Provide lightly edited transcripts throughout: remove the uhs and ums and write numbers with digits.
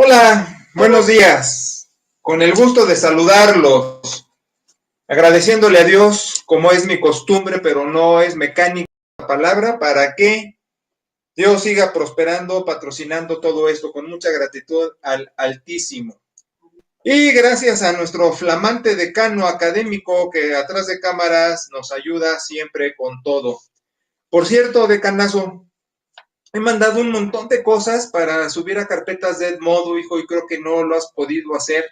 Hola, buenos días. Con el gusto de saludarlos, agradeciéndole a Dios, como es mi costumbre, pero no es mecánica la palabra, para que Dios siga prosperando, patrocinando todo esto con mucha gratitud al Altísimo. Y gracias a nuestro flamante decano académico que atrás de cámaras nos ayuda siempre con todo. Por cierto, decanazo, he mandado un montón de cosas para subir a carpetas de Edmodo, hijo, y creo que no lo has podido hacer,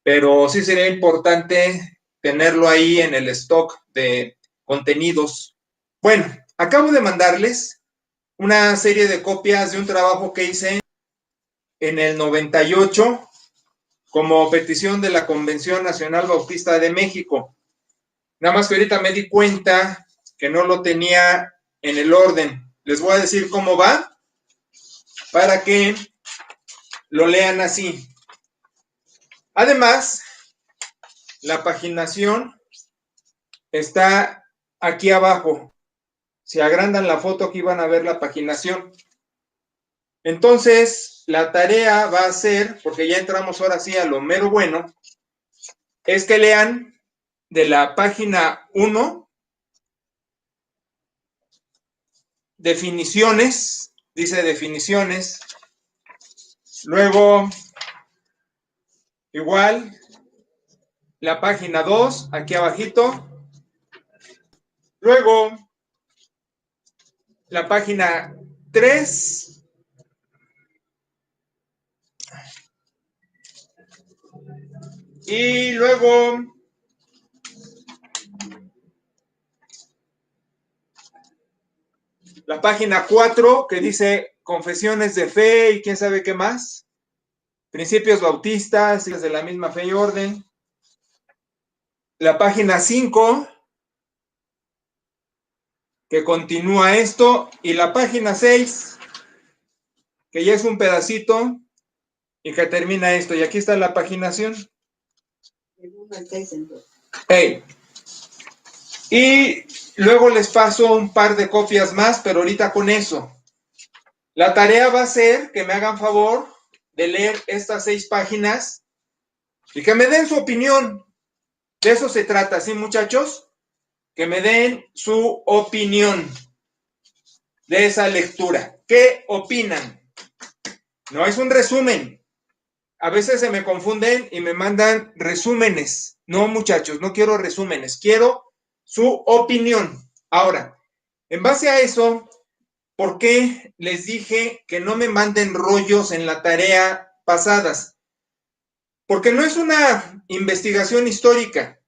pero sí sería importante tenerlo ahí en el stock de contenidos. Bueno, acabo de mandarles una serie de copias de un trabajo que hice en el 98 como petición de la Convención Nacional Bautista de México. Nada más que ahorita me di cuenta que no lo tenía en el orden. Les voy a decir cómo va para que lo lean así. Además, la paginación está aquí abajo. Si agrandan la foto, aquí van a ver la paginación. Entonces, la tarea va a ser, porque ya entramos ahora sí a lo mero bueno, es que lean de la página 1, definiciones, dice definiciones, luego, igual, la página 2, aquí abajito, luego, la página 3, y luego la página 4 que dice confesiones de fe y quién sabe qué más, principios bautistas de la misma fe y orden. La página 5 que continúa esto, y la página 6 que ya es un pedacito y que termina esto, y aquí está la paginación. Hey. Y luego les paso un par de copias más, pero ahorita con eso. La tarea va a ser que me hagan favor de leer estas 6 páginas y que me den su opinión. De eso se trata, ¿sí, muchachos? Que me den su opinión de esa lectura. ¿Qué opinan? No es un resumen. A veces se me confunden y me mandan resúmenes. No, muchachos, no quiero resúmenes. Quiero su opinión. Ahora, en base a eso, ¿por qué les dije que no me manden rollos en la tarea pasadas? Porque no es una investigación histórica.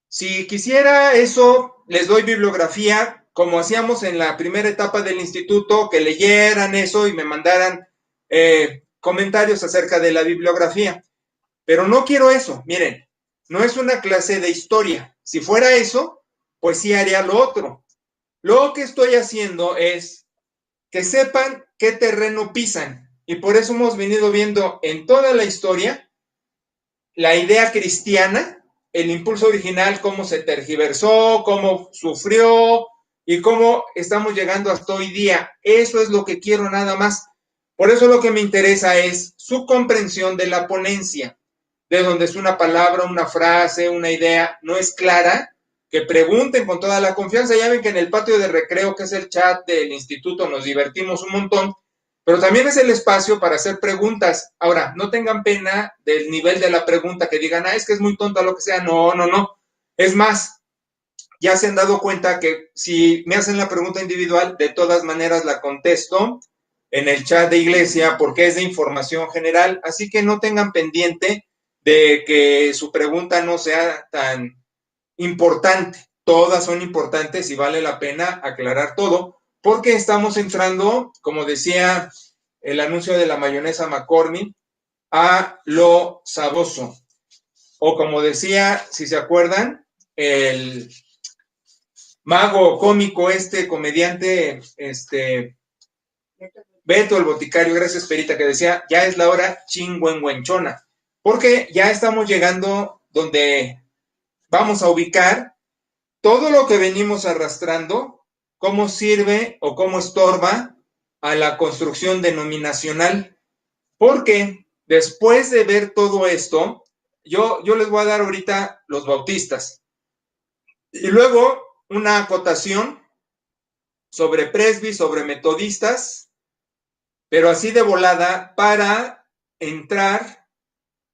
Si quisiera eso, les doy bibliografía, como hacíamos en la primera etapa del instituto, que leyeran eso y me mandaran comentarios acerca de la bibliografía. Pero no quiero eso, miren, no es una clase de historia. Si fuera eso, pues sí haría lo otro. Lo que estoy haciendo es que sepan qué terreno pisan. Y por eso hemos venido viendo en toda la historia la idea cristiana, el impulso original, cómo se tergiversó, cómo sufrió y cómo estamos llegando hasta hoy día. Eso es lo que quiero nada más. Por eso lo que me interesa es su comprensión de la ponencia, de donde es una palabra, una frase, una idea no es clara, que pregunten con toda la confianza. Ya ven que en el patio de recreo, que es el chat del instituto, nos divertimos un montón, pero también es el espacio para hacer preguntas. Ahora, no tengan pena del nivel de la pregunta, que digan, es que es muy tonta, lo que sea. No, no, no. Es más, ya se han dado cuenta que si me hacen la pregunta individual, de todas maneras la contesto en el chat de iglesia, porque es de información general. Así que no tengan pendiente de que su pregunta no sea tan importante. Todas son importantes y vale la pena aclarar todo, porque estamos entrando, como decía el anuncio de la mayonesa McCormick, a lo sabroso. O como decía, si se acuerdan, el mago cómico, comediante, Beto el Boticario, gracias Perita, que decía, ya es la hora chingüengüenchona, porque ya estamos llegando donde vamos a ubicar todo lo que venimos arrastrando, cómo sirve o cómo estorba a la construcción denominacional. ¿Por qué? después de ver todo esto, yo les voy a dar ahorita los bautistas. Y luego una acotación sobre presbis, sobre metodistas, pero así de volada para entrar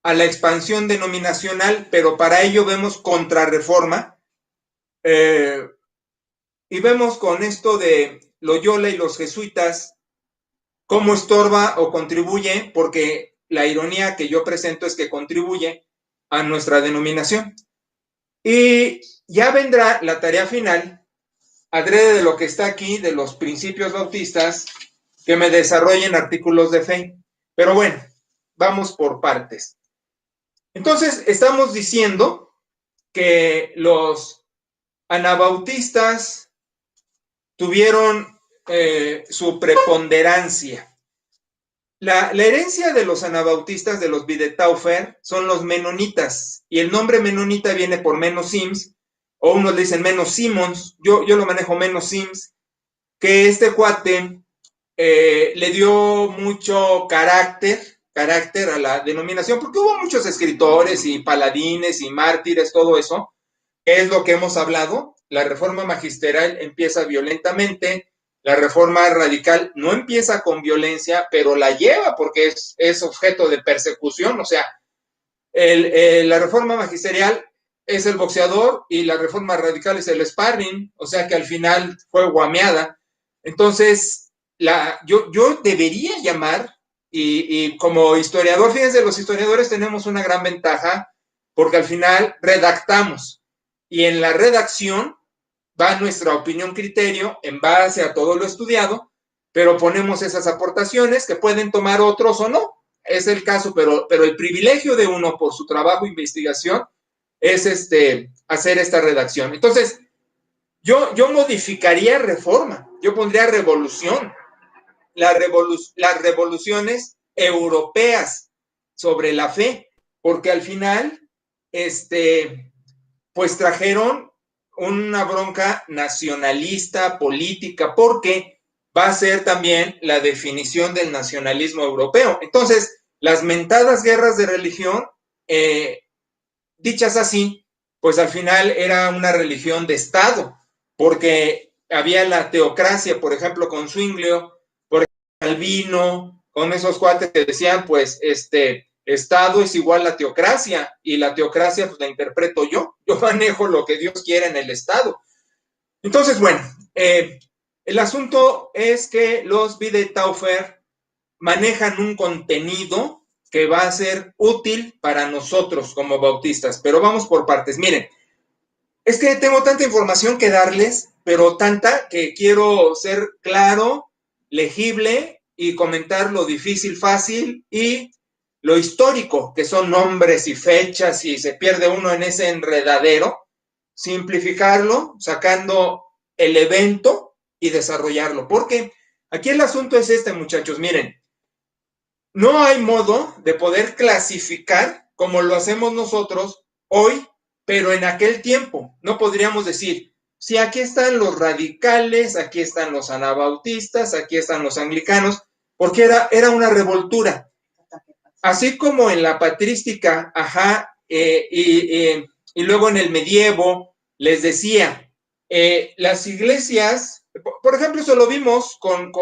a la expansión denominacional, pero para ello vemos contrarreforma. Y vemos con esto de Loyola y los jesuitas cómo estorba o contribuye, porque la ironía que yo presento es que contribuye a nuestra denominación. Y ya vendrá la tarea final, adrede de lo que está aquí, de los principios bautistas, que me desarrollen artículos de fe. Pero bueno, vamos por partes. Entonces, estamos diciendo que los anabautistas tuvieron su preponderancia. La herencia de los anabautistas, de los Bidetaufer, son los menonitas, y el nombre menonita viene por Menno Sims, o unos le dicen Menno Simons, yo lo manejo Menno Sims, que este cuate le dio mucho carácter a la denominación, porque hubo muchos escritores y paladines y mártires, todo eso, que es lo que hemos hablado. La reforma magisterial empieza violentamente, la reforma radical no empieza con violencia, pero la lleva porque es objeto de persecución. O sea, la reforma magisterial es el boxeador y la reforma radical es el sparring, o sea que al final fue guameada. Entonces, yo debería llamar, y como historiador, fíjense, los historiadores tenemos una gran ventaja porque al final redactamos, y en la redacción va nuestra opinión, criterio en base a todo lo estudiado, pero ponemos esas aportaciones que pueden tomar otros o no. Es el caso, pero el privilegio de uno por su trabajo e investigación es hacer esta redacción. Entonces, yo modificaría reforma, yo pondría revolución, las revoluciones europeas sobre la fe, porque al final, pues trajeron una bronca nacionalista, política, porque va a ser también la definición del nacionalismo europeo. Entonces, las mentadas guerras de religión, dichas así, pues al final era una religión de Estado, porque había la teocracia, por ejemplo, con Zwinglio, por ejemplo, Calvino, con esos cuates que decían, pues, Estado es igual a teocracia, y la teocracia pues la interpreto yo manejo lo que Dios quiera en el Estado. Entonces, bueno, el asunto es que los Bidetaufer manejan un contenido que va a ser útil para nosotros como bautistas, pero vamos por partes. Miren, es que tengo tanta información que darles, pero tanta que quiero ser claro, legible y comentar lo difícil, fácil, y lo histórico, que son nombres y fechas, y se pierde uno en ese enredadero. Simplificarlo, sacando el evento y desarrollarlo. Porque aquí el asunto es muchachos, miren, no hay modo de poder clasificar como lo hacemos nosotros hoy, pero en aquel tiempo. No podríamos decir, si aquí están los radicales, aquí están los anabautistas, aquí están los anglicanos, porque era una revoltura. Así como en la patrística, y luego en el medievo, les decía, las iglesias, por ejemplo, eso lo vimos con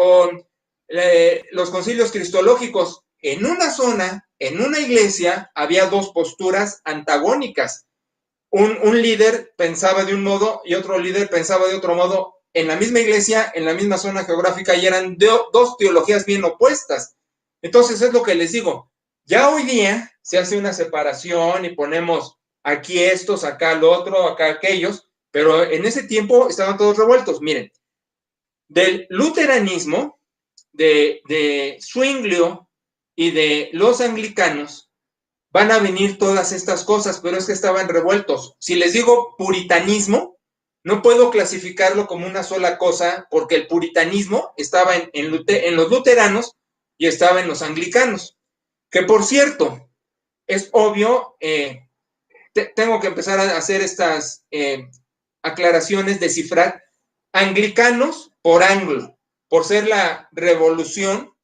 los concilios cristológicos. En una zona, en una iglesia, había dos posturas antagónicas. Un líder pensaba de un modo y otro líder pensaba de otro modo en la misma iglesia, en la misma zona geográfica, y eran dos teologías bien opuestas. Entonces es lo que les digo, ya hoy día se hace una separación y ponemos aquí estos, acá lo otro, acá aquellos, pero en ese tiempo estaban todos revueltos. Miren, del luteranismo, de Zwinglio y de los anglicanos, van a venir todas estas cosas, pero es que estaban revueltos. Si les digo puritanismo, no puedo clasificarlo como una sola cosa, porque el puritanismo estaba en los luteranos y estaba en los anglicanos. Que por cierto, es obvio, tengo que empezar a hacer estas aclaraciones, descifrar anglicanos por anglo, por ser la revolución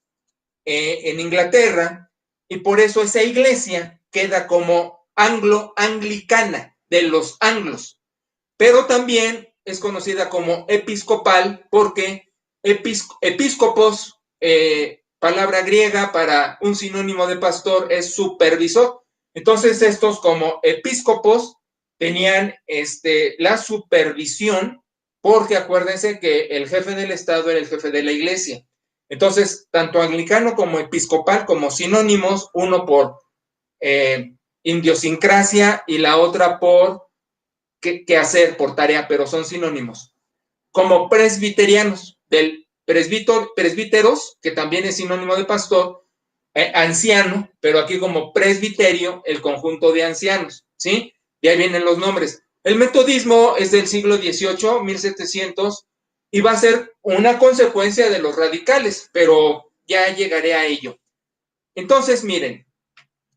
en Inglaterra, y por eso esa iglesia queda como anglo-anglicana, de los anglos, pero también es conocida como episcopal porque episcopos, palabra griega para un sinónimo de pastor, es supervisor. Entonces estos como episcopos tenían la supervisión, porque acuérdense que el jefe del Estado era el jefe de la iglesia. Entonces, tanto anglicano como episcopal como sinónimos, uno por idiosincrasia y la otra por qué hacer, por tarea, pero son sinónimos. Como presbiterianos, del presbíteros, que también es sinónimo de pastor, anciano, pero aquí como presbiterio, el conjunto de ancianos, ¿sí? De ahí vienen los nombres. El metodismo es del siglo XVIII, 1700, y va a ser una consecuencia de los radicales, pero ya llegaré a ello. Entonces, miren,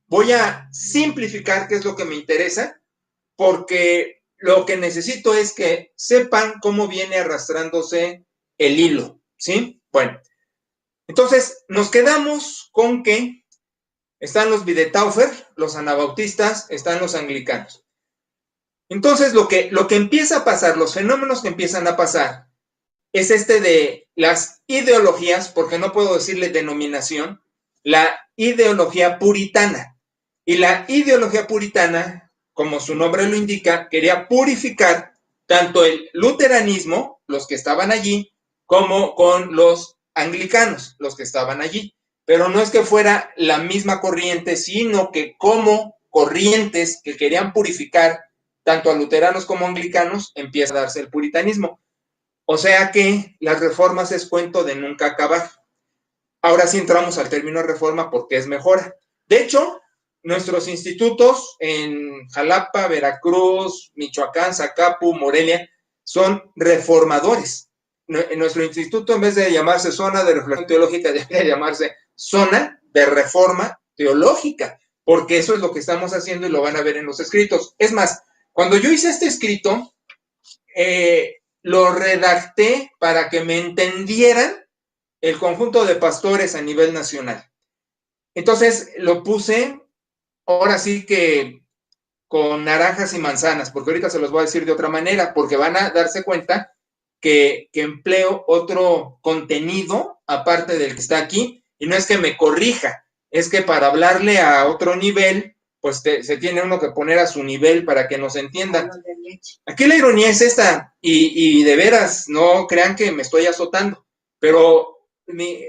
voy a simplificar qué es lo que me interesa, porque lo que necesito es que sepan cómo viene arrastrándose el hilo, ¿sí? Bueno, entonces nos quedamos con que están los Bidetaufer, los anabautistas, están los anglicanos. Entonces lo que empieza a pasar, los fenómenos que empiezan a pasar, es de las ideologías, porque no puedo decirle denominación, la ideología puritana. Y la ideología puritana, como su nombre lo indica, quería purificar tanto el luteranismo, los que estaban allí, como con los anglicanos, los que estaban allí. Pero no es que fuera la misma corriente, sino que como corrientes que querían purificar tanto a luteranos como a anglicanos, empieza a darse el puritanismo. O sea que las reformas es cuento de nunca acabar. Ahora sí entramos al término reforma porque es mejora. De hecho, nuestros institutos en Jalapa, Veracruz, Michoacán, Zacapu, Morelia, son reformadores. Nuestro instituto, en vez de llamarse zona de reflexión teológica, debería llamarse zona de reforma teológica, porque eso es lo que estamos haciendo y lo van a ver en los escritos. Es más, cuando yo hice este escrito, lo redacté para que me entendieran el conjunto de pastores a nivel nacional. Entonces lo puse, ahora sí que con naranjas y manzanas, porque ahorita se los voy a decir de otra manera, porque van a darse cuenta que empleo otro contenido aparte del que está aquí, y no es que me corrija, es que para hablarle a otro nivel, pues se tiene uno que poner a su nivel para que nos entiendan. Aquí la ironía es esta, y de veras, no crean que me estoy azotando, pero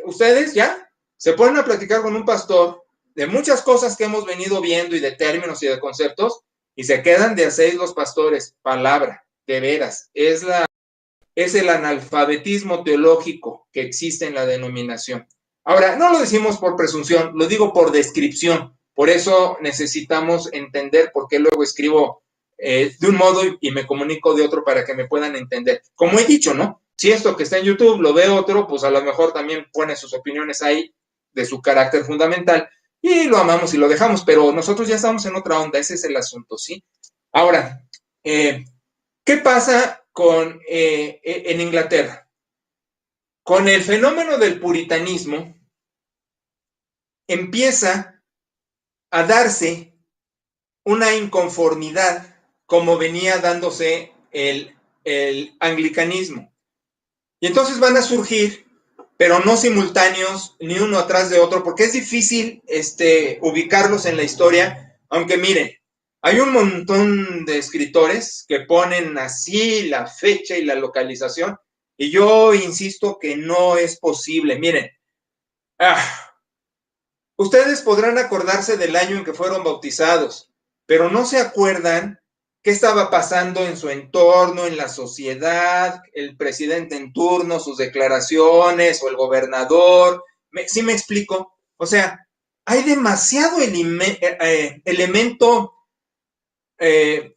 ustedes ya se ponen a platicar con un pastor de muchas cosas que hemos venido viendo y de términos y de conceptos, y se quedan de a 6 los pastores. Palabra, de veras, es el analfabetismo teológico que existe en la denominación. Ahora, no lo decimos por presunción, lo digo por descripción. Por eso necesitamos entender por qué luego escribo de un modo y me comunico de otro para que me puedan entender. Como he dicho, ¿no? Si esto que está en YouTube lo ve otro, pues a lo mejor también pone sus opiniones ahí de su carácter fundamental y lo amamos y lo dejamos, pero nosotros ya estamos en otra onda, ese es el asunto, ¿sí? Ahora, ¿qué pasa en Inglaterra? Con el fenómeno del puritanismo empieza a darse una inconformidad como venía dándose el anglicanismo. Y entonces van a surgir, pero no simultáneos, ni uno atrás de otro, porque es difícil ubicarlos en la historia, aunque miren, hay un montón de escritores que ponen así la fecha y la localización, y yo insisto que no es posible. Miren, ustedes podrán acordarse del año en que fueron bautizados, pero no se acuerdan qué estaba pasando en su entorno, en la sociedad, el presidente en turno, sus declaraciones o el gobernador. ¿Sí me explico? O sea, hay demasiado elemento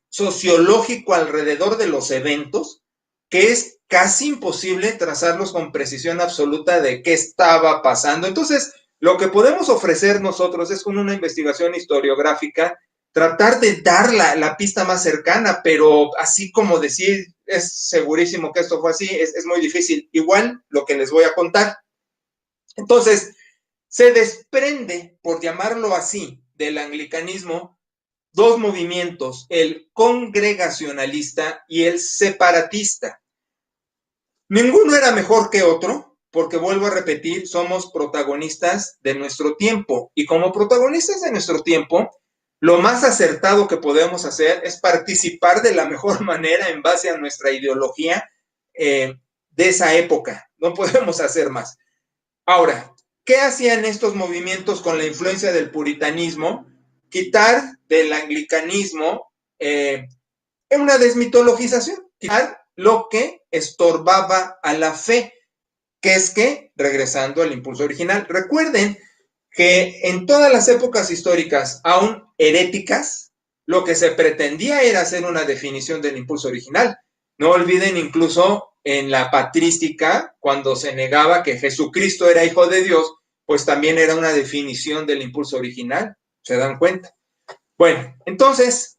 sociológico alrededor de los eventos que es casi imposible trazarlos con precisión absoluta de qué estaba pasando. Entonces, lo que podemos ofrecer nosotros es con una investigación historiográfica tratar de dar la pista más cercana, pero así como decir, es segurísimo que esto fue así, es muy difícil. Igual lo que les voy a contar. Entonces, Se desprende, por llamarlo así, del anglicanismo, dos movimientos, el congregacionalista y el separatista. Ninguno era mejor que otro, porque vuelvo a repetir, somos protagonistas de nuestro tiempo. Y como protagonistas de nuestro tiempo, lo más acertado que podemos hacer es participar de la mejor manera en base a nuestra ideología de esa época. No podemos hacer más. Ahora, ¿qué hacían estos movimientos con la influencia del puritanismo? Quitar del anglicanismo una desmitologización, quitar lo que estorbaba a la fe, que es que, regresando al impulso original, recuerden que en todas las épocas históricas, aún heréticas, lo que se pretendía era hacer una definición del impulso original. No olviden incluso en la patrística, cuando se negaba que Jesucristo era hijo de Dios, pues también era una definición del impulso original. ¿Se dan cuenta? Bueno, entonces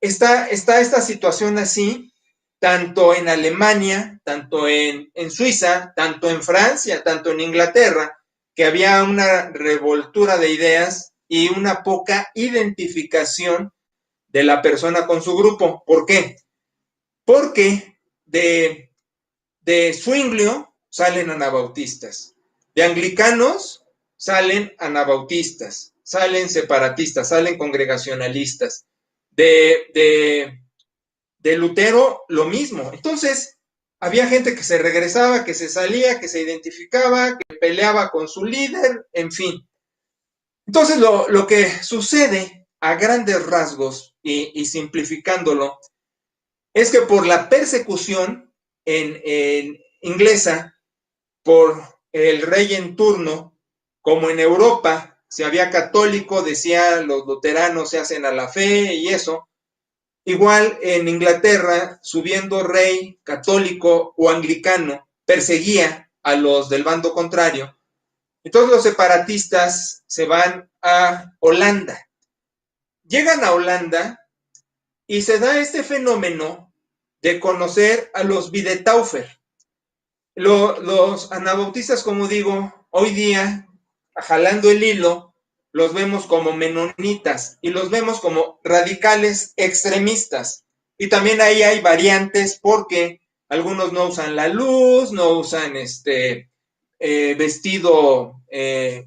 está esta situación así, tanto en Alemania, tanto en Suiza, tanto en Francia, tanto en Inglaterra, que había una revoltura de ideas y una poca identificación de la persona con su grupo. ¿Por qué? Porque de Zwinglio salen anabautistas, de anglicanos salen anabautistas, salen separatistas, salen congregacionalistas, de Lutero lo mismo. Entonces, había gente que se regresaba, que se salía, que se identificaba, que peleaba con su líder, en fin. Entonces, lo que sucede a grandes rasgos y simplificándolo, es que por la persecución en inglesa, por el rey en turno, como en Europa se había católico, decía los luteranos se hacen a la fe y eso, igual en Inglaterra, subiendo rey católico o anglicano, perseguía a los del bando contrario. Entonces los separatistas se van a Holanda. Llegan a Holanda y se da este fenómeno de conocer a los Bidetaufer. Los anabautistas, como digo, hoy día, jalando el hilo, los vemos como menonitas y los vemos como radicales extremistas. Y también ahí hay variantes porque algunos no usan la luz, no usan vestido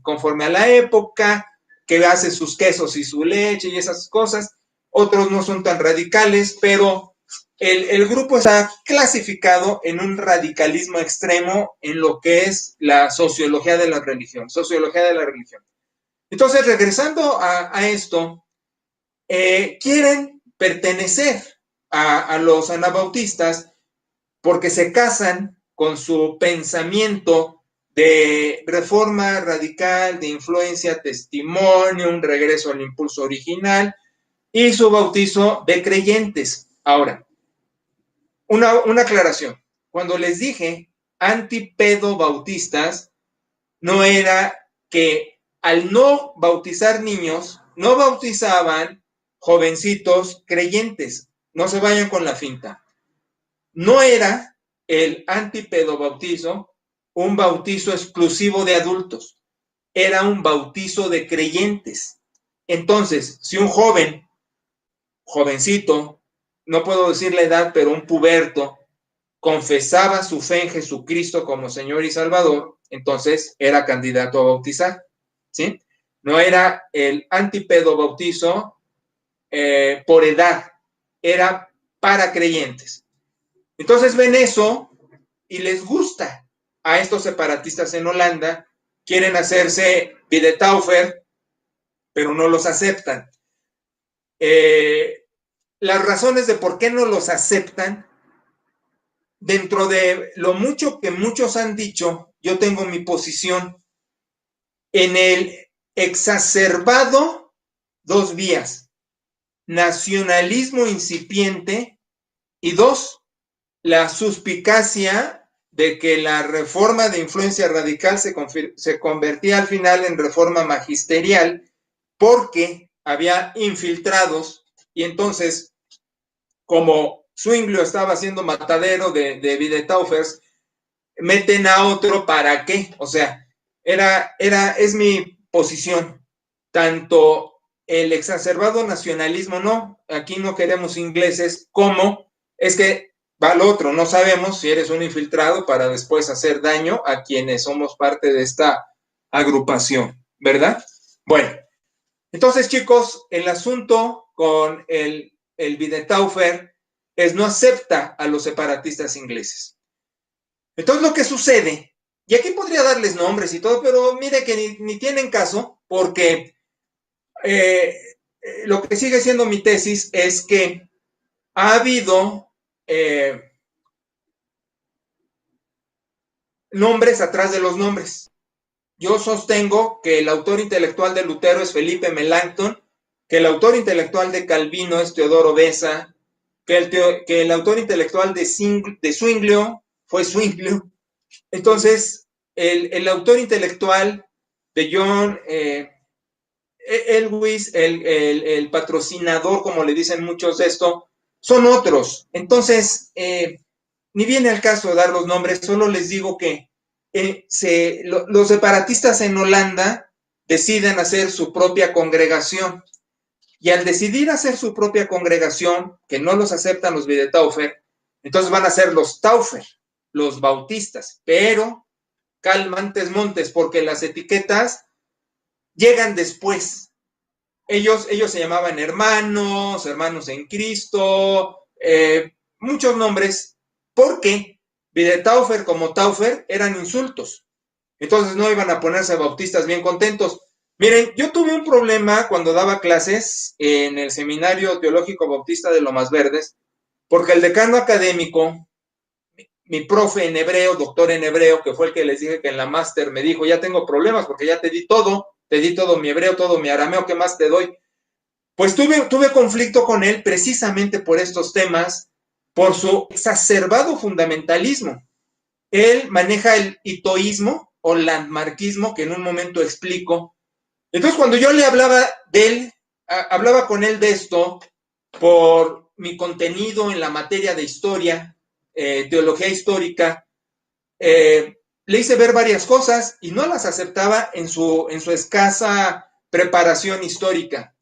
conforme a la época, que hace sus quesos y su leche y esas cosas. Otros no son tan radicales, pero el grupo está clasificado en un radicalismo extremo en lo que es la sociología de la religión. Entonces, regresando a esto, quieren pertenecer a los anabautistas porque se casan con su pensamiento de reforma radical, de influencia, testimonio, un regreso al impulso original y su bautizo de creyentes. Ahora, una aclaración. Cuando les dije antipedobautistas, no era que al no bautizar niños, no bautizaban jovencitos creyentes. No se vayan con la finta. No era el antipedobautizo un bautizo exclusivo de adultos. Era un bautizo de creyentes. Entonces, si un jovencito, no puedo decir la edad, pero un puberto, confesaba su fe en Jesucristo como Señor y Salvador, entonces era candidato a bautizar, ¿sí? No era el antipedobautizo por edad, era para creyentes. Entonces ven eso y les gusta a estos separatistas en Holanda, quieren hacerse Bidetaufer, pero no los aceptan. Las razones de por qué no los aceptan, dentro de lo mucho que muchos han dicho, yo tengo mi posición en el exacerbado dos vías: nacionalismo incipiente y dos, la suspicacia de que la reforma de influencia radical se convertía al final en reforma magisterial porque había infiltrados y entonces, como Zwinglio estaba haciendo matadero de Bidetaufers, meten a otro, ¿para qué? O sea, Es mi posición. Tanto el exacerbado nacionalismo, no, aquí no queremos ingleses, como es que va al otro, no sabemos si eres un infiltrado para después hacer daño a quienes somos parte de esta agrupación, ¿verdad? Bueno, entonces chicos, el asunto con el Bidetaufer es no acepta a los separatistas ingleses. Entonces lo que sucede, y aquí podría darles nombres y todo, pero mire que ni tienen caso, porque eh, lo que sigue siendo mi tesis es que ha habido nombres atrás de los nombres. Yo sostengo que el autor intelectual de Lutero es Felipe Melanchthon, que el autor intelectual de Calvino es Teodoro Beza, que el autor intelectual de Zwinglio fue Zwinglio. Entonces, el autor intelectual de John Elwes, el patrocinador, como le dicen muchos de esto, son otros. Entonces, ni viene al caso de dar los nombres, solo les digo que los separatistas en Holanda deciden hacer su propia congregación. Y al decidir hacer su propia congregación, que no los aceptan los Bidetaufer, entonces van a ser los Taufer, los bautistas. Pero calmantes montes, porque las etiquetas llegan después. Ellos se llamaban hermanos, hermanos en Cristo, muchos nombres, porque Bidetaufer como Taufer eran insultos. Entonces no iban a ponerse bautistas bien contentos. Miren, yo tuve un problema cuando daba clases en el Seminario Teológico Bautista de Lomas Verdes, porque el decano académico, mi profe en hebreo, doctor en hebreo, que fue el que les dije que en la máster me dijo, ya tengo problemas porque ya te di todo mi hebreo, todo mi arameo, ¿qué más te doy? Pues tuve conflicto con él precisamente por estos temas, por su exacerbado fundamentalismo. Él maneja el hitoísmo o landmarquismo, que en un momento explico. Entonces, cuando yo le hablaba de él, hablaba con él de esto por mi contenido en la materia de historia, teología histórica, le hice ver varias cosas y no las aceptaba en su escasa preparación histórica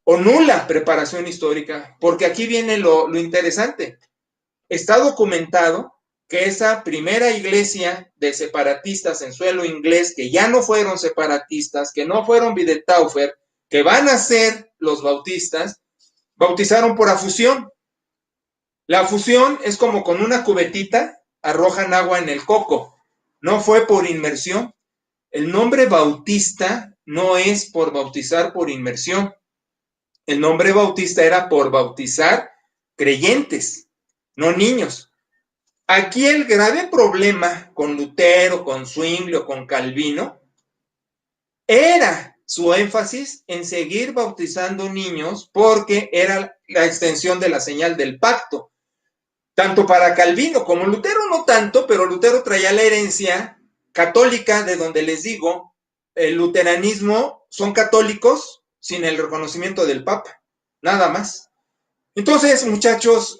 o nula preparación histórica, porque aquí viene lo interesante. Está documentado que esa primera iglesia de separatistas en suelo inglés, que ya no fueron separatistas, que no fueron Bidetaufer, que van a ser los bautistas, bautizaron por afusión. La afusión es como con una cubetita arrojan agua en el coco, no fue por inmersión. El nombre bautista no es por bautizar por inmersión. El nombre bautista era por bautizar creyentes, no niños. Aquí el grave problema con Lutero, con Zwinglio, con Calvino, era su énfasis en seguir bautizando niños porque era la extensión de la señal del pacto. Tanto para Calvino como Lutero no tanto, pero Lutero traía la herencia católica, de donde les digo, el luteranismo son católicos sin el reconocimiento del Papa, nada más. Entonces, muchachos,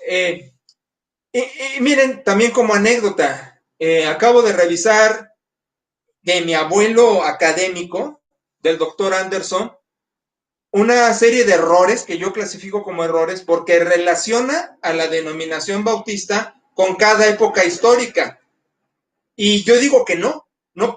y miren, también como anécdota, acabo de revisar de mi abuelo académico, del doctor Anderson, una serie de errores que yo clasifico como errores porque relaciona a la denominación bautista con cada época histórica. Y yo digo que no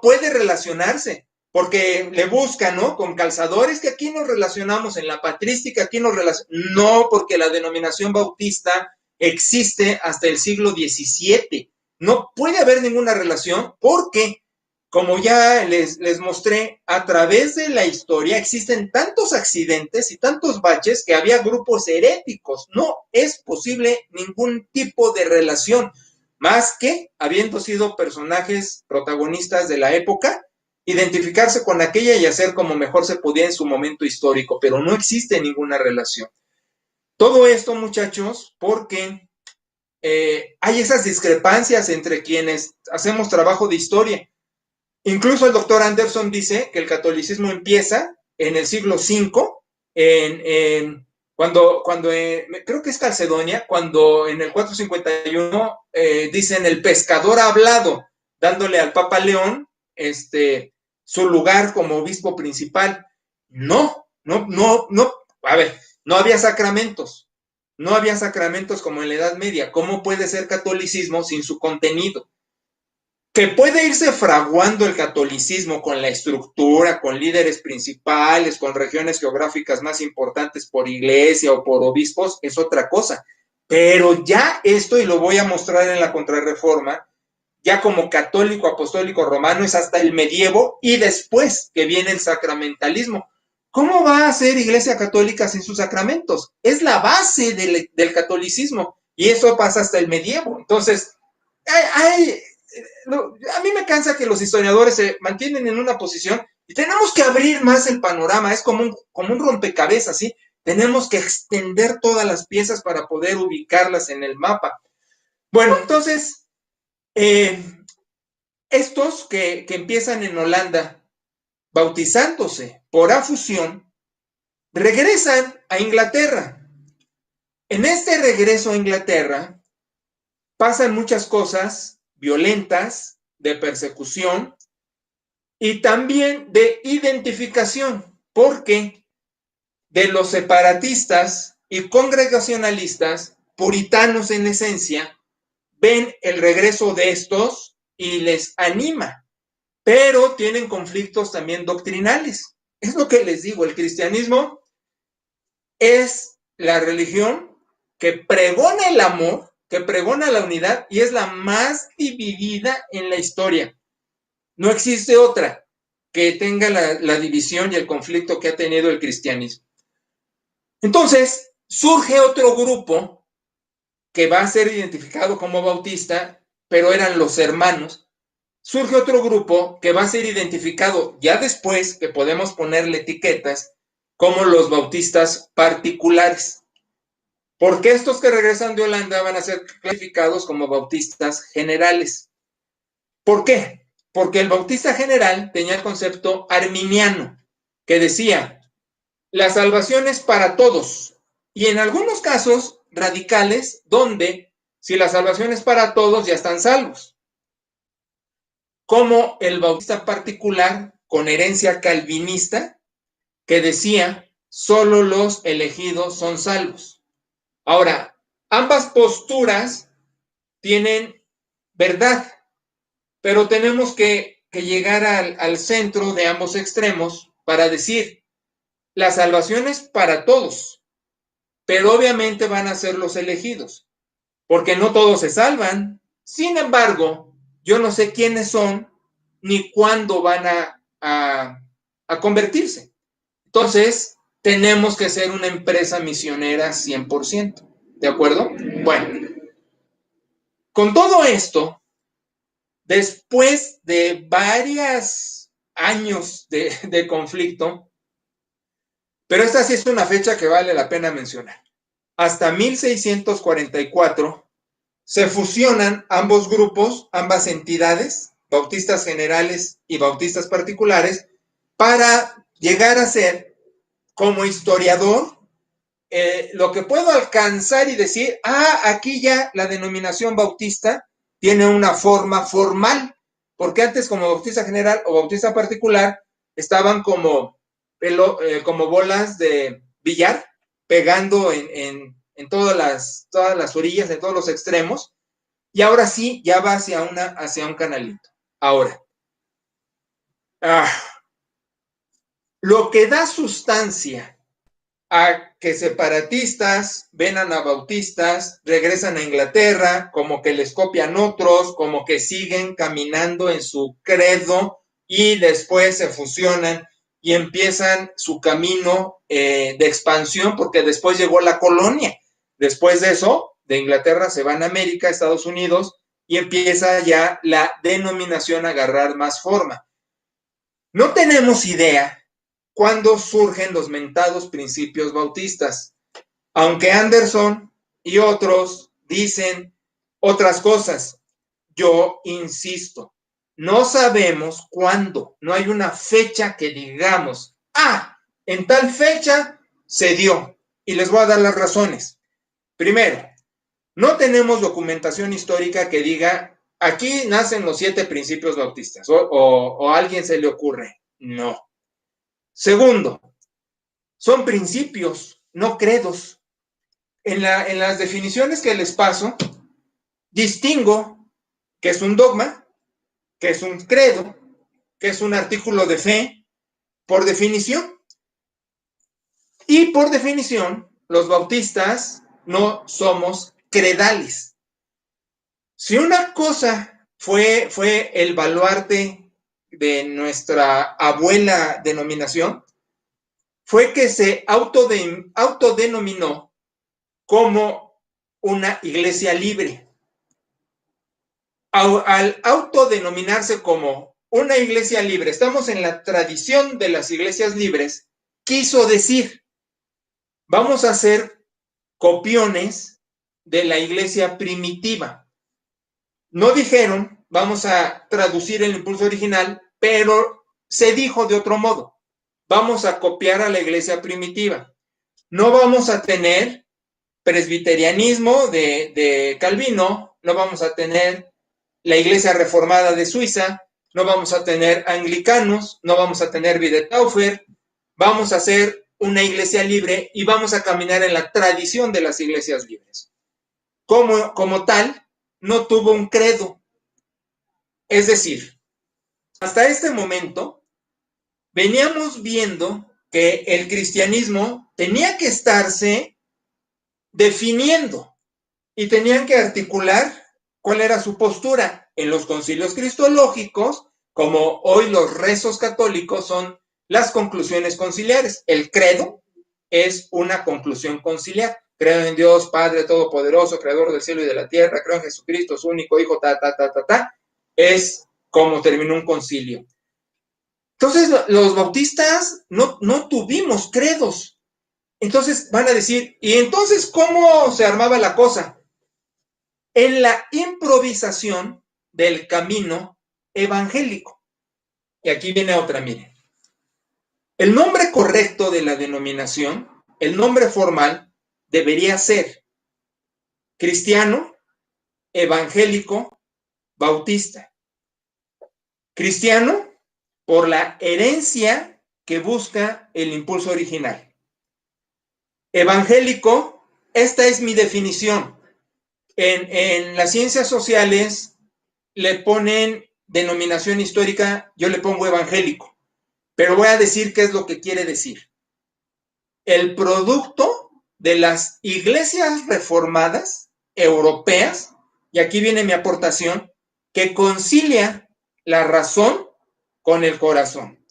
puede relacionarse, porque le buscan, ¿no? Con calzadores, que aquí nos relacionamos en la patrística, aquí nos relacionamos. No, porque la denominación bautista existe hasta el siglo XVII. No puede haber ninguna relación porque, como ya les mostré, a través de la historia existen tantos accidentes y tantos baches que había grupos heréticos. No es posible ningún tipo de relación, más que, habiendo sido personajes protagonistas de la época, identificarse con aquella y hacer como mejor se podía en su momento histórico, pero no existe ninguna relación. Todo esto, muchachos, porque hay esas discrepancias entre quienes hacemos trabajo de historia. Incluso el doctor Anderson dice que el catolicismo empieza en el siglo V, cuando creo que es Calcedonia, cuando en el 451 dicen el pescador ha hablado, dándole al Papa León su lugar como obispo principal. No, a ver, no había sacramentos. No había sacramentos como en la Edad Media. ¿Cómo puede ser catolicismo sin su contenido? Que puede irse fraguando el catolicismo con la estructura, con líderes principales, con regiones geográficas más importantes por iglesia o por obispos, es otra cosa. Pero ya esto, y lo voy a mostrar en la Contrarreforma, ya como católico apostólico romano es hasta el medievo y después que viene el sacramentalismo. ¿Cómo va a ser iglesia católica sin sus sacramentos? Es la base del catolicismo y eso pasa hasta el medievo. Entonces, a mí me cansa que los historiadores se mantienen en una posición y tenemos que abrir más el panorama, es como un rompecabezas, ¿sí? Tenemos que extender todas las piezas para poder ubicarlas en el mapa. Bueno, entonces, estos que empiezan en Holanda, bautizándose por afusión, regresan a Inglaterra. En este regreso a Inglaterra pasan muchas cosas violentas, de persecución y también de identificación, porque de los separatistas y congregacionalistas, puritanos en esencia, ven el regreso de estos y les anima, pero tienen conflictos también doctrinales. Es lo que les digo, el cristianismo es la religión que pregona el amor, que pregona la unidad y es la más dividida en la historia. No existe otra que tenga la división y el conflicto que ha tenido el cristianismo. Entonces, surge otro grupo que va a ser identificado como bautista, pero eran los hermanos. Surge otro grupo que va a ser identificado ya después, que podemos ponerle etiquetas, como los bautistas particulares. Porque estos que regresan de Holanda van a ser clasificados como bautistas generales. ¿Por qué? Porque el bautista general tenía el concepto arminiano, que decía, la salvación es para todos, y en algunos casos radicales, donde si la salvación es para todos, ya están salvos. Como el bautista particular con herencia calvinista, que decía, solo los elegidos son salvos. Ahora, ambas posturas tienen verdad, pero tenemos que llegar al centro de ambos extremos para decir, la salvación es para todos, pero obviamente van a ser los elegidos, porque no todos se salvan. Sin embargo, yo no sé quiénes son ni cuándo van a convertirse. Entonces, tenemos que ser una empresa misionera 100%. ¿De acuerdo? Bueno, con todo esto, después de varios años de conflicto, pero esta sí es una fecha que vale la pena mencionar. Hasta 1644 se fusionan ambos grupos, ambas entidades, bautistas generales y bautistas particulares, para llegar a ser, como historiador, lo que puedo alcanzar y decir, aquí ya la denominación bautista tiene una forma formal, porque antes como bautista general o bautista particular estaban como bolas de billar pegando en todas las orillas, en todos los extremos, y ahora sí ya va hacia un canalito. Ahora, lo que da sustancia a que separatistas ven anabautistas, regresan a Inglaterra, como que les copian otros, como que siguen caminando en su credo y después se fusionan y empiezan su camino de expansión, porque después llegó la colonia. Después de eso, de Inglaterra se van a América, Estados Unidos, y empieza ya la denominación a agarrar más forma. No tenemos idea cuándo surgen los mentados principios bautistas, aunque Anderson y otros dicen otras cosas. Yo insisto, no sabemos cuándo, no hay una fecha que digamos, en tal fecha se dio, y les voy a dar las razones. Primero, no tenemos documentación histórica que diga aquí nacen los 7 principios bautistas, o a alguien se le ocurre. No. Segundo, son principios, no credos. En las definiciones que les paso, distingo que es un dogma, que es un credo, que es un artículo de fe, por definición. Y por definición, los bautistas no somos credales. Si una cosa fue el baluarte de nuestra abuela denominación, fue que se autodenominó como una iglesia libre. Al autodenominarse como una iglesia libre, estamos en la tradición de las iglesias libres, quiso decir, vamos a hacer copiones de la iglesia primitiva. No dijeron, vamos a traducir el impulso original, pero se dijo de otro modo, vamos a copiar a la iglesia primitiva. No vamos a tener presbiterianismo de Calvino, no vamos a tener la iglesia reformada de Suiza, no vamos a tener anglicanos, no vamos a tener Wiedetaufer, vamos a hacer una iglesia libre y vamos a caminar en la tradición de las iglesias libres. Como tal, no tuvo un credo. Es decir, hasta este momento veníamos viendo que el cristianismo tenía que estarse definiendo y tenían que articular cuál era su postura en los concilios cristológicos, como hoy los rezos católicos son las conclusiones conciliares. El credo es una conclusión conciliar. Creo en Dios, Padre Todopoderoso, Creador del cielo y de la tierra, creo en Jesucristo, su único Hijo, es como terminó un concilio. Entonces, los bautistas no tuvimos credos. Entonces van a decir, ¿y entonces cómo se armaba la cosa? En la improvisación del camino evangélico. Y aquí viene otra, miren. El nombre correcto de la denominación, el nombre formal, debería ser cristiano, evangélico, bautista. Cristiano, por la herencia que busca el impulso original. Evangélico, esta es mi definición. En las ciencias sociales le ponen denominación histórica, yo le pongo evangélico, pero voy a decir qué es lo que quiere decir. El producto de las iglesias reformadas europeas, y aquí viene mi aportación, que concilia la razón con el corazón.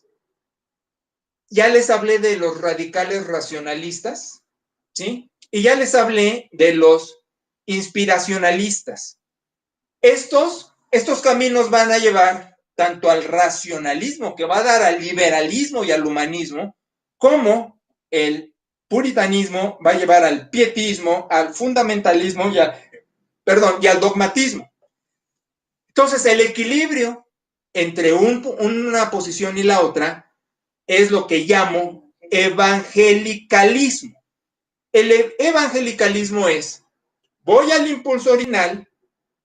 Ya les hablé de los radicales racionalistas, ¿sí? Y ya les hablé de los inspiracionalistas. Estos caminos van a llevar tanto al racionalismo, que va a dar al liberalismo y al humanismo, como el puritanismo va a llevar al pietismo, al fundamentalismo y al dogmatismo. Entonces, el equilibrio entre una posición y la otra es lo que llamo evangelicalismo. El evangelicalismo es, voy al impulso original,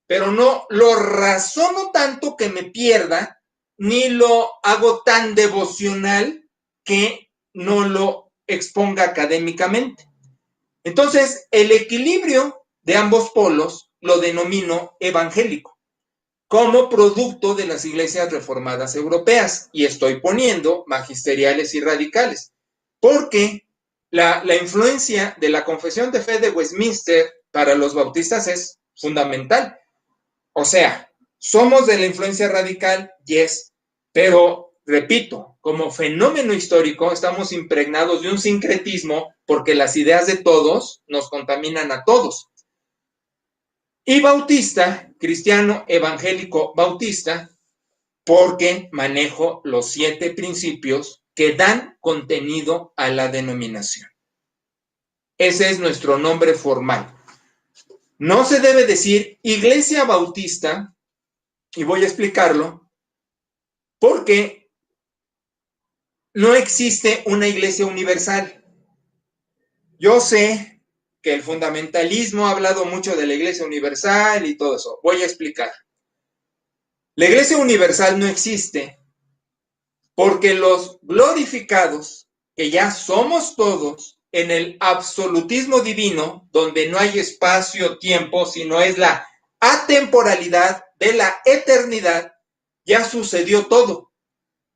pero no lo razono tanto que me pierda, ni lo hago tan devocional que no lo exponga académicamente. Entonces, el equilibrio de ambos polos lo denomino evangélico, como producto de las iglesias reformadas europeas, y estoy poniendo magisteriales y radicales, porque la influencia de la Confesión de Fe de Westminster para los bautistas es fundamental. O sea, somos de la influencia radical, yes, pero repito, como fenómeno histórico estamos impregnados de un sincretismo porque las ideas de todos nos contaminan a todos. Y bautista, cristiano, evangélico, bautista, porque manejo los 7 principios que dan contenido a la denominación. Ese es nuestro nombre formal. No se debe decir Iglesia Bautista, y voy a explicarlo, porque no existe una iglesia universal. Yo sé que el fundamentalismo ha hablado mucho de la iglesia universal y todo eso. Voy a explicar. La Iglesia Universal no existe porque los glorificados, que ya somos todos, en el absolutismo divino, donde no hay espacio-tiempo, sino es la atemporalidad de la eternidad, ya sucedió todo.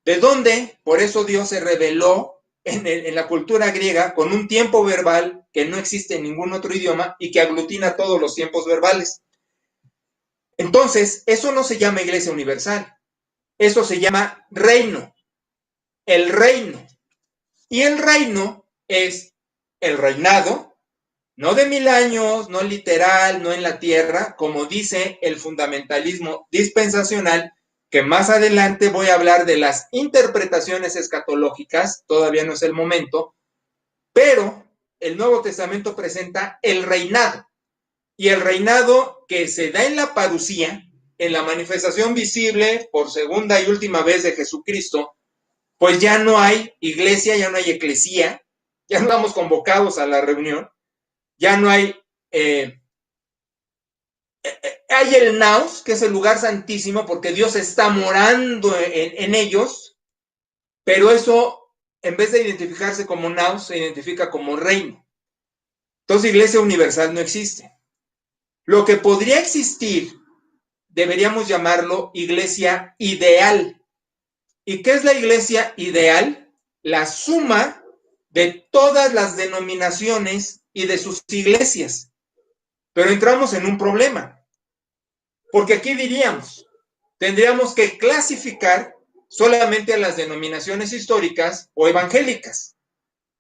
¿De dónde? Por eso Dios se reveló en la cultura griega con un tiempo verbal que no existe en ningún otro idioma y que aglutina todos los tiempos verbales. Entonces, eso no se llama Iglesia Universal, eso se llama reino, el reino. Y el reino es el reinado, no de 1000 años, no literal, no en la tierra, como dice el fundamentalismo dispensacional, que más adelante voy a hablar de las interpretaciones escatológicas, todavía no es el momento, pero el Nuevo Testamento presenta el reinado, y el reinado que se da en la parucía, en la manifestación visible por segunda y última vez de Jesucristo, pues ya no hay iglesia, ya no hay eclesía, ya no estamos convocados a la reunión, ya no hay, hay el naos, que es el lugar santísimo, porque Dios está morando en ellos, pero eso, en vez de identificarse como naos, se identifica como reino. Entonces, iglesia universal no existe. Lo que podría existir, deberíamos llamarlo iglesia ideal. ¿Y qué es la iglesia ideal? La suma de todas las denominaciones y de sus iglesias. Pero entramos en un problema, porque aquí diríamos, tendríamos que clasificar solamente a las denominaciones históricas o evangélicas.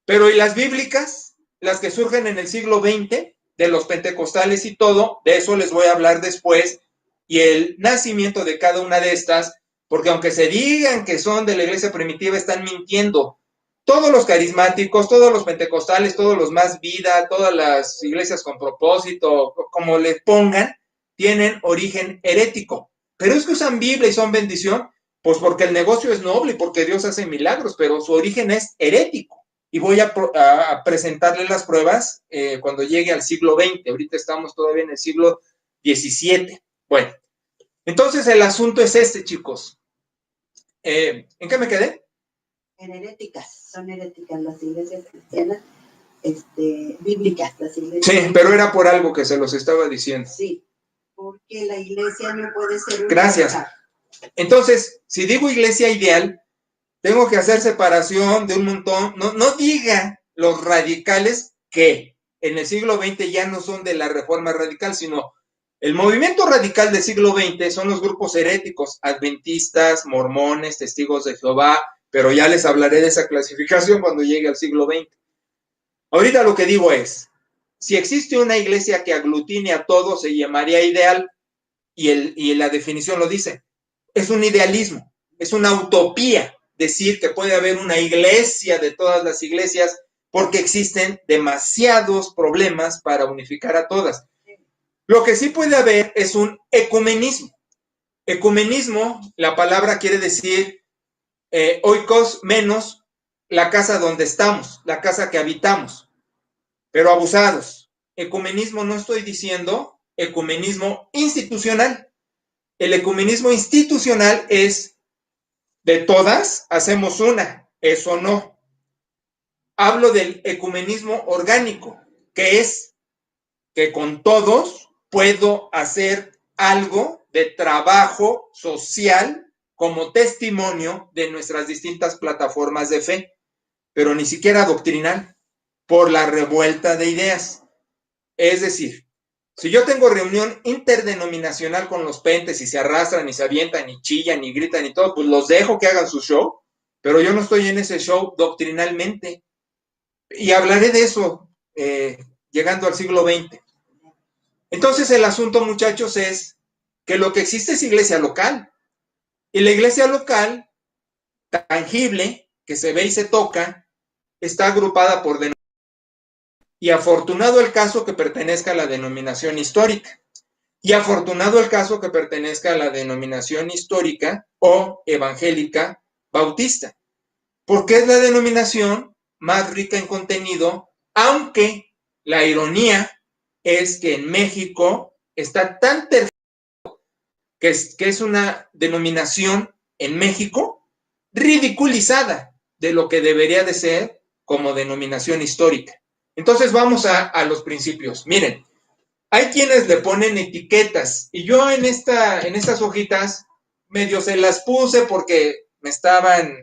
Pero ¿y las bíblicas? Las que surgen en el siglo XX, de los pentecostales y todo, de eso les voy a hablar después, y el nacimiento de cada una de estas, porque aunque se digan que son de la iglesia primitiva, están mintiendo. Todos los carismáticos, todos los pentecostales, todos los más vida, todas las iglesias con propósito, como le pongan, tienen origen herético. Pero es que usan Biblia y son bendición, pues porque el negocio es noble y porque Dios hace milagros, pero su origen es herético. Y voy a presentarle las pruebas cuando llegue al siglo XX. Ahorita estamos todavía en el siglo XVII. Bueno, entonces el asunto es este, chicos. ¿En qué me quedé? En heréticas, son heréticas las iglesias cristianas, bíblicas, las iglesias. Sí, pero era por algo que se los estaba diciendo. Sí, porque la iglesia no puede ser una. Gracias. Entonces, si digo iglesia ideal, tengo que hacer separación de un montón. No diga los radicales que en el siglo XX ya no son de la reforma radical, sino el movimiento radical del siglo XX son los grupos heréticos, adventistas, mormones, testigos de Jehová, pero ya les hablaré de esa clasificación cuando llegue al siglo XX. Ahorita lo que digo es, si existe una iglesia que aglutine a todos, se llamaría ideal, y la definición lo dice, es un idealismo, es una utopía decir que puede haber una iglesia de todas las iglesias porque existen demasiados problemas para unificar a todas. Lo que sí puede haber es un ecumenismo. Ecumenismo, la palabra quiere decir oikos menos la casa donde estamos, la casa que habitamos, pero abusados. Ecumenismo no estoy diciendo ecumenismo institucional. El ecumenismo institucional es de todas hacemos una, eso no. Hablo del ecumenismo orgánico, que es que con todos puedo hacer algo de trabajo social como testimonio de nuestras distintas plataformas de fe, pero ni siquiera doctrinal, por la revuelta de ideas. Es decir, si yo tengo reunión interdenominacional con los pentes y se arrastran y se avientan y chillan y gritan y todo, pues los dejo que hagan su show, pero yo no estoy en ese show doctrinalmente. Y hablaré de eso llegando al siglo XX. Entonces el asunto, muchachos, es que lo que existe es iglesia local. Y la iglesia local, tangible, que se ve y se toca, está agrupada por denominaciones. Y afortunado el caso que pertenezca a la denominación histórica. Y afortunado el caso que pertenezca a la denominación histórica o evangélica bautista. Porque es la denominación más rica en contenido, aunque la ironía es que en México está tan tergiversado que es una denominación en México ridiculizada de lo que debería de ser como denominación histórica. Entonces vamos a los principios. Miren, hay quienes le ponen etiquetas y yo en estas hojitas medio se las puse porque me estaban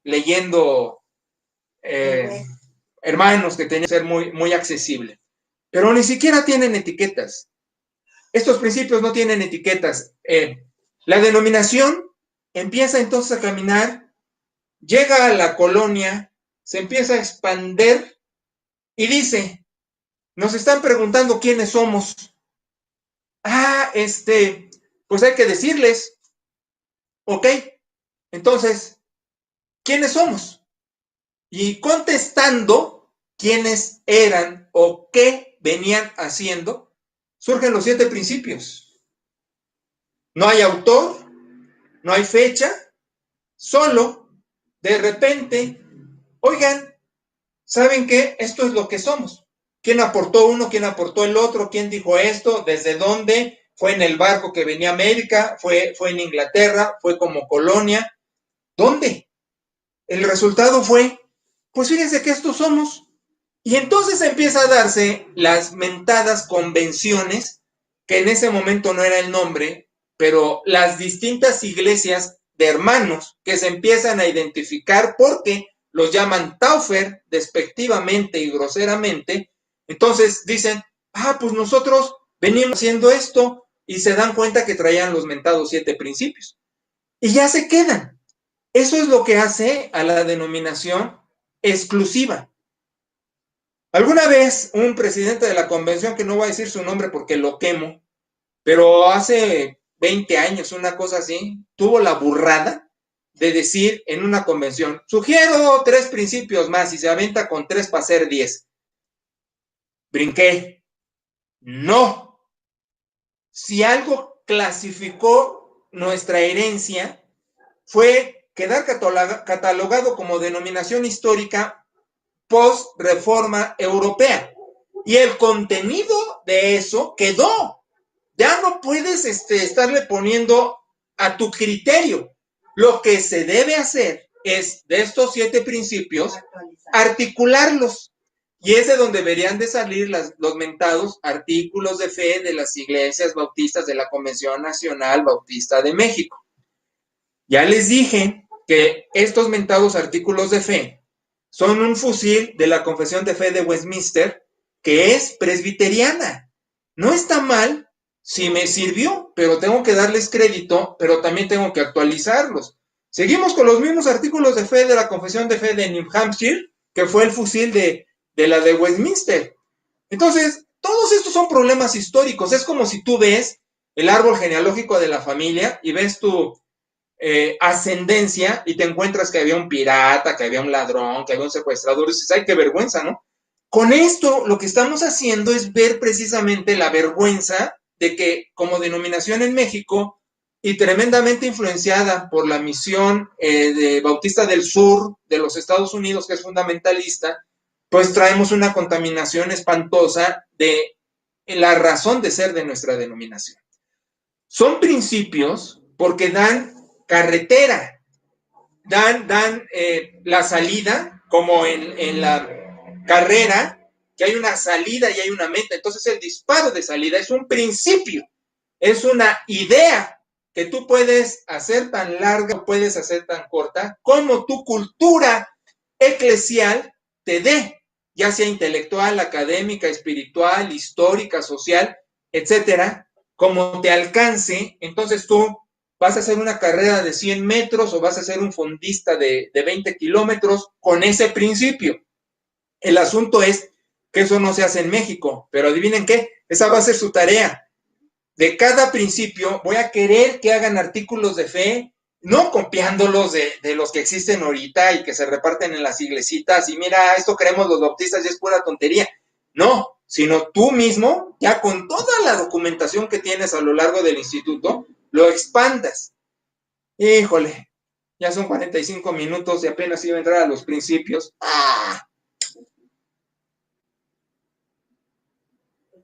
leyendo hermanos que tenían que ser muy, muy accesible. Pero ni siquiera tienen etiquetas. Estos principios no tienen etiquetas. La denominación empieza entonces a caminar, llega a la colonia, se empieza a expandir y dice, nos están preguntando quiénes somos. Pues hay que decirles, ok, entonces, ¿quiénes somos? Y contestando quiénes eran o qué venían haciendo, surgen los 7 principios. No hay autor, no hay fecha, solo de repente, oigan, ¿saben qué? Esto es lo que somos. ¿Quién aportó uno? ¿Quién aportó el otro? ¿Quién dijo esto? ¿Desde dónde? ¿Fue en el barco que venía a América? ¿Fue en Inglaterra? ¿Fue como colonia? ¿Dónde? El resultado fue, pues fíjense que estos somos. Y entonces empieza a darse las mentadas convenciones, que en ese momento no era el nombre, pero las distintas iglesias de hermanos que se empiezan a identificar porque los llaman Taufer despectivamente y groseramente. Entonces dicen, pues nosotros venimos haciendo esto y se dan cuenta que traían los mentados 7 principios. Y ya se quedan. Eso es lo que hace a la denominación exclusiva. Alguna vez un presidente de la convención, que no voy a decir su nombre porque lo quemo, pero hace 20 años, una cosa así, tuvo la burrada de decir en una convención, sugiero 3 principios más y se aventa con 3 para hacer 10. Brinqué. No. Si algo clasificó nuestra herencia, fue quedar catalogado como denominación histórica post-reforma europea. Y el contenido de eso quedó. Ya no puedes estarle poniendo a tu criterio. Lo que se debe hacer es, de estos 7 principios, articularlos. Y es de donde deberían de salir los mentados artículos de fe de las iglesias bautistas de la Convención Nacional Bautista de México. Ya les dije que estos mentados artículos de fe son un fusil de la Confesión de Fe de Westminster, que es presbiteriana. No está mal, sí me sirvió, pero tengo que darles crédito, pero también tengo que actualizarlos. Seguimos con los mismos artículos de fe de la Confesión de Fe de New Hampshire, que fue el fusil de la de Westminster. Entonces, todos estos son problemas históricos. Es como si tú ves el árbol genealógico de la familia y ves tu ascendencia y te encuentras que había un pirata, que había un ladrón, que había un secuestrador, y dices, ay, qué vergüenza, ¿no? Con esto lo que estamos haciendo es ver precisamente la vergüenza de que como denominación en México y tremendamente influenciada por la misión de Bautista del Sur de los Estados Unidos, que es fundamentalista, pues traemos una contaminación espantosa de la razón de ser de nuestra denominación. Son principios porque dan carretera, dan la salida, como en la carrera, que hay una salida y hay una meta. Entonces el disparo de salida es un principio, es una idea que tú puedes hacer tan larga o puedes hacer tan corta como tu cultura eclesial te dé, ya sea intelectual, académica, espiritual, histórica, social, etcétera, como te alcance. Entonces tú vas a hacer una carrera de 100 metros o vas a ser un fondista de 20 kilómetros con ese principio. El asunto es que eso no se hace en México, pero adivinen qué, esa va a ser su tarea. De cada principio voy a querer que hagan artículos de fe, no copiándolos de los que existen ahorita y que se reparten en las iglesitas y mira, esto creemos los bautistas y es pura tontería. No, sino tú mismo, ya con toda la documentación que tienes a lo largo del instituto, lo expandas. Híjole, ya son 45 minutos y apenas iba a entrar a los principios.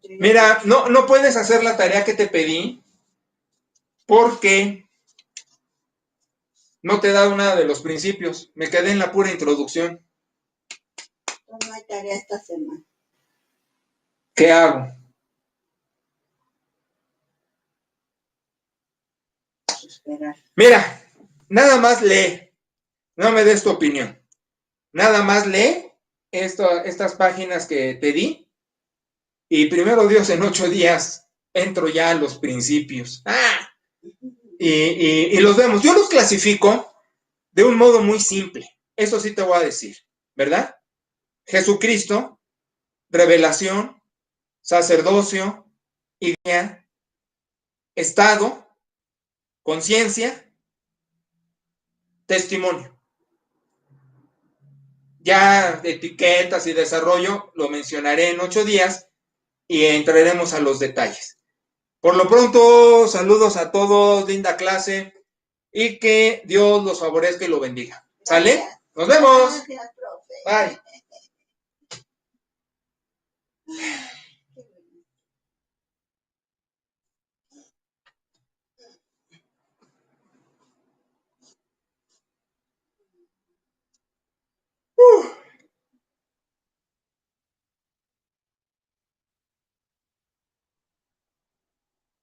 Mira, no puedes hacer la tarea que te pedí. porque no te he dado nada de los principios. Me quedé en la pura introducción. No hay tarea esta semana. ¿Qué hago? Esperar. Mira, nada más lee. No me des tu opinión. Nada más lee estas páginas que te di. Y primero Dios, en 8 días entro ya a los principios. Y los vemos. Yo los clasifico de un modo muy simple. Eso sí te voy a decir, ¿verdad? Jesucristo, revelación, sacerdocio, iglesia, estado, conciencia, testimonio. Ya etiquetas y desarrollo lo mencionaré en 8 días y entraremos a los detalles. Por lo pronto, saludos a todos, linda clase, y que Dios los favorezca y lo bendiga. ¿Sale? Nos vemos. Gracias, profe. Bye.